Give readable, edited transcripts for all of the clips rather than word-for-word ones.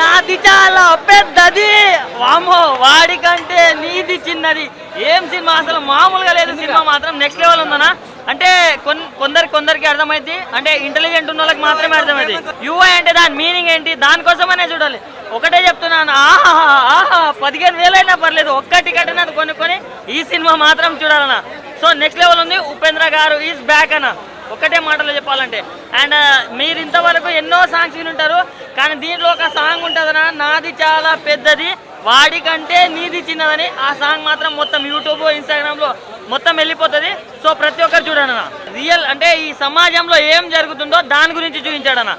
నాది చాలా పెద్దది, వామో వాడికంటే నీది చిన్నది. ఏం సినిమా అసలు మామూలుగా లేదు. సినిమా మాత్రం నెక్స్ట్ లెవెల్ ఉందనా. అంటే కొందరికి అర్థమైంది, అంటే ఇంటెలిజెంట్ ఉన్న వాళ్ళకి మాత్రమే అర్థమైంది. యూఐ అంటే దాని మీనింగ్ ఏంటి, దానికోసమనే చూడాలి. ఒకటే చెప్తున్నాను, ఆహా 15,000 అయినా పర్లేదు, ఒక్క టికెట్ అనేది కొనుక్కొని ఈ సినిమా మాత్రం చూడాలన్నా. సో నెక్స్ట్ లెవెల్ ఉంది. ఉపేంద్ర గారు ఈజ్ బ్యాక్ అన్న, ఒకటే మాటలో చెప్పాలంటే. అండ్ మీరు ఇంతవరకు ఎన్నో సాంగ్స్ వినుంటారు, కానీ దీంట్లో ఒక సాంగ్ ఉంటుందన్నా, నాది చాలా పెద్దది వాడికంటే నీది చిన్నదని. ఆ సాంగ్ మాత్రం మొత్తం యూట్యూబ్ ఇన్స్టాగ్రామ్లో మొత్తం వెళ్ళిపోతుంది. సో ప్రతి ఒక్కరు చూడన్న, రియల్ అంటే ఈ సమాజంలో ఏం జరుగుతుందో దాని గురించి చూపించాడన్న.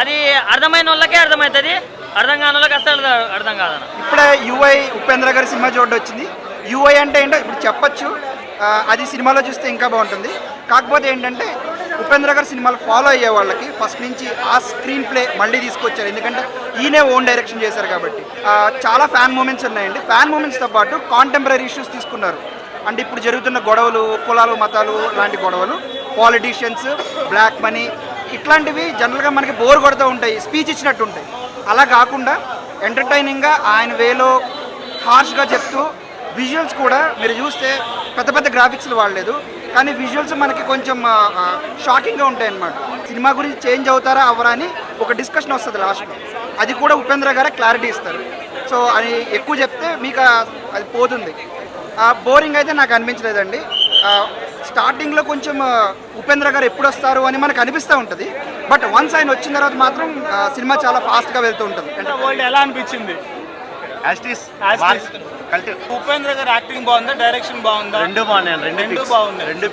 అది అర్థమైన వాళ్ళకే అర్థమవుతుంది, అర్థం కాని వాళ్ళకి అసలు అర్థం కాదన్న. ఇప్పుడే యూఐ ఉపేంద్ర గారి సినిమా చూడడం వచ్చింది. యూఐ అంటే ఏంటో ఇప్పుడు చెప్పచ్చు, అది సినిమాలో చూస్తే ఇంకా బాగుంటుంది. కాకపోతే ఏంటంటే ఉపేంద్ర గారి సినిమాలు ఫాలో అయ్యే వాళ్ళకి ఫస్ట్ నుంచి ఆ స్క్రీన్ ప్లే మళ్ళీ తీసుకొచ్చారు, ఎందుకంటే ఈయనే ఓన్ డైరెక్షన్ చేశారు కాబట్టి. చాలా ఫ్యాన్ మూమెంట్స్ ఉన్నాయండి. ఫ్యాన్ మూమెంట్స్తో పాటు కాంటెంపరీ ఇష్యూస్ తీసుకున్నారు. అంటే ఇప్పుడు జరుగుతున్న గొడవలు, కులాలు మతాలు లాంటి గొడవలు, పాలిటీషియన్స్, బ్లాక్ మనీ, ఇట్లాంటివి జనరల్గా మనకి బోర్ కొడుతూ ఉంటాయి, స్పీచ్ ఇచ్చినట్టు ఉంటాయి. అలా కాకుండా ఎంటర్టైనింగ్గా ఆయన వేలో హార్ష్గా చెప్తూ, విజువల్స్ కూడా మీరు చూస్తే పెద్ద పెద్ద గ్రాఫిక్స్లు వాడలేదు, కానీ విజువల్స్ మనకి కొంచెం షాకింగ్గా ఉంటాయి అన్నమాట. సినిమా గురించి చేంజ్ అవుతారా అవరా అని ఒక డిస్కషన్ వస్తుంది లాస్ట్లో, అది కూడా ఉపేంద్ర గారే క్లారిటీ ఇస్తారు. సో అది ఎక్కువ చెప్తే మీకు అది పోతుంది. బోరింగ్ అయితే నాకు అనిపించలేదండి. స్టార్టింగ్లో కొంచెం ఉపేంద్ర గారు ఎప్పుడు వస్తారు అని మనకు అనిపిస్తూ ఉంటుంది, బట్ వన్స్ ఆయన వచ్చిన తర్వాత మాత్రం సినిమా చాలా ఫాస్ట్గా వెళ్తూ ఉంటుంది. అంటే ఎలా అనిపించింది? ఉపేంద్ర గారు యాక్టింగ్ బాగుందా, డైరెక్షన్ బాగుందా? రెండు బాగున్నాయి, రెండు బాగున్నాయి. రెండు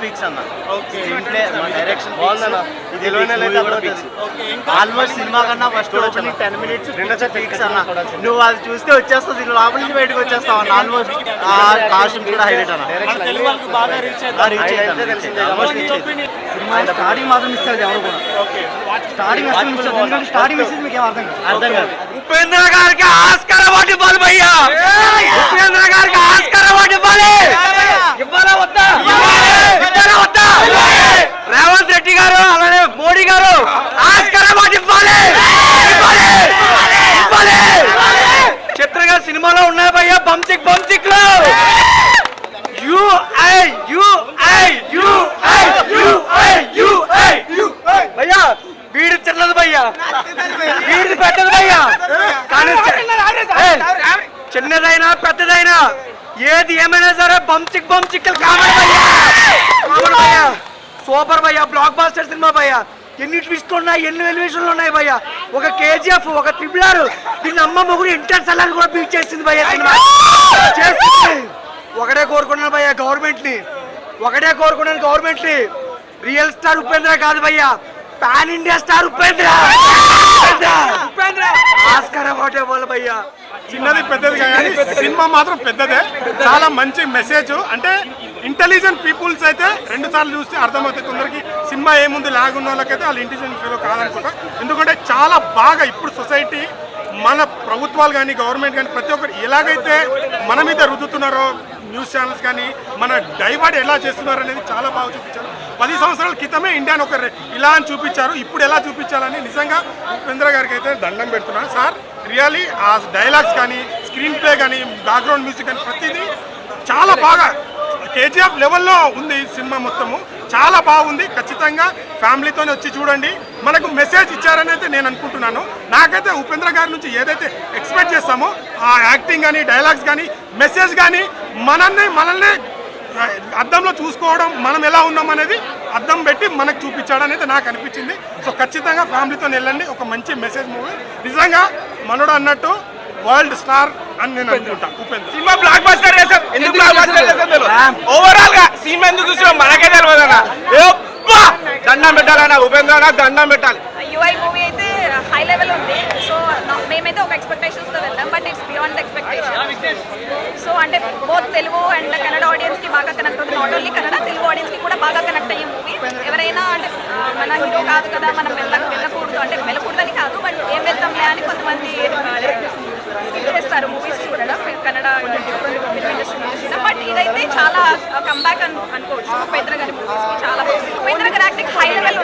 పీక్స్ అన్న. డైరెక్షన్ ఆల్మోస్ట్ సినిమా కన్నా ఫస్ట్ 10 minutes పీక్స్ అన్న. నువ్వు అది చూస్తే వచ్చేస్తావు, లోపల నుంచి బయటకు వచ్చేస్తావు అన్న. ఆల్మోస్ట్ కాస్ట్యూమ్ కూడా హైలైట్ అన్న. స్టార్టింగ్ మాత్రం ఇస్తారు ఎవరు కూడా, స్టార్టింగ్ మెసేజ్ మీకు అర్థం కాదు. ఉపేంద్ర గారికి ఆస్కార్ అవార్డు ఇవ్వాలి భయ్యా, ఉపేంద్ర గారికి ఆస్కార్ అవార్డు ఇవ్వాలి. ఇవ్వాలా వద్దా? రేవంత్ రెడ్డి గారు అలానే మోడీ గారు ఆస్కార్ అవార్డు ఇవ్వాలి. చిత్ర గారు సినిమాలో ఉన్నాయి భయ్యా, బంచిక్ లో భయ్యా. వీడి చిన్నది భయ్యా, వీడిది పెద్దది భయ్యా, కానీ చిన్నదైనా పెద్దదైనా ఏది ఏమైనా సరే బంచిక్ కామన్ భయ్యా. సూపర్ భయ్యా, బ్లాక్ బాస్టర్ సినిమా భయ్యా. ఎన్ని ట్విస్ట్లు ఉన్నాయి, ఎన్ని ఎలివేషన్లు ఉన్నాయి భయ్యా. ఒక KGF, ఒక RRR, దీన్ని అమ్మ మొగుడు ఇంటర్ సలాన్ని కూడా బీట్ చేసింది భయ్యా సినిమా. ఒకటే కోరుకున్నాను భయ్యా గవర్నమెంట్ని, రియల్ స్టార్ ఉపేంద్ర కాదు భయ్యా, pan India star Upendra. Oscar award ఇవ్వాలి భయ్యా. చిన్నది పెద్దది కానీ సినిమా మాత్రం పెద్దదే. చాలా మంచి మెసేజ్. అంటే ఇంటెలిజెంట్ పీపుల్స్ అయితే 2 సార్లు చూస్తే అర్థమవుతుంది. కొందరికి సినిమా ఏముంది లాగున్న వాళ్ళకైతే వాళ్ళు ఇంటెలిజెంట్ ఫీల్ కాదనుకుంటా. ఎందుకంటే చాలా బాగా ఇప్పుడు సొసైటీ, మన ప్రభుత్వాలు కానీ గవర్నమెంట్ కానీ ప్రతి ఒక్కరు ఎలాగైతే మన మీద రుద్దుతున్నారో, న్యూస్ ఛానల్స్ కానీ మన డైవర్ట్ ఎలా చేస్తున్నారు అనేది చాలా బాగా చూపించారు. 10 సంవత్సరాల క్రితమే ఇండియాని ఒక ఇలా అని చూపించారు, ఇప్పుడు ఎలా చూపించాలని నిజంగా ఉపేంద్ర గారికి అయితే దండం పెడుతున్నాను సార్. రియల్లీ ఆ డైలాగ్స్ కానీ, స్క్రీన్ ప్లే కానీ, బ్యాక్గ్రౌండ్ మ్యూజిక్ కానీ ప్రతిదీ చాలా బాగా KGF లెవెల్లో ఉంది. సినిమా మొత్తము చాలా బాగుంది. ఖచ్చితంగా ఫ్యామిలీతోనే వచ్చి చూడండి. మనకు మెసేజ్ ఇచ్చారని అయితే నేను అనుకుంటున్నాను. నాకైతే ఉపేంద్ర గారి నుంచి ఏదైతే ఎక్స్పెక్ట్ చేస్తామో ఆ యాక్టింగ్ కానీ, డైలాగ్స్ కానీ, మెసేజ్ కానీ మనల్ని అద్దంలో చూసుకోవడం, మనం ఎలా ఉన్నాం అనేది అద్దం పెట్టి మనకు చూపించాడనేది నాకు అనిపించింది. సో ఖచ్చితంగా ఫ్యామిలీతో వెళ్ళండి. ఒక మంచి మెసేజ్ మూవీ. నిజంగా మనోడు అన్నట్టు వరల్డ్ స్టార్ అని నేను అనుకుంటా. ఉపేంద్ర సినిమా బ్లాక్ బస్టర్ చేసాం. ఎందుకు బ్లాక్ బస్టర్ చేసాం? ఓవరాల్ గా సినిమా ఎందుకు చూసాం మనకే తెలియదు అన్న. దండం పెట్టాలన్న, ఉపేంద్ర దండం పెట్టాలి. యూఐ మూవీ అయితే హై లెవెల్ ఉంది. సో మేమైతే ఒక ఎక్స్పెక్టేషన్స్ తో వెళ్తాం, but it's beyond expectation. So అంటే both Telugu and Kannada audience కి బాగా కనెక్ట్ అవుతుంది. Not only Kannada, Telugu audience కి కూడా బాగా కనెక్ట్ అయ్యే మూవీ. ఎవరైనా అంటే మన హీరో కాదు కదా, మనం వెళ్ళకూడదు అంటే వెళ్ళకూడదని కాదు, బట్ ఏం వెళ్తాంలే అని కొంతమంది స్కిప్ చేస్తారు మూవీస్ చూడడం, కన్నడ బట్ ఇదైతే చాలా కంబ్యాక్ అనుకోవచ్చు. ఉపేంద్ర గారి మూవీస్ చాలా బాగుంది. ఉపేంద్ర గారి యాక్టింగ్ హై లెవెల్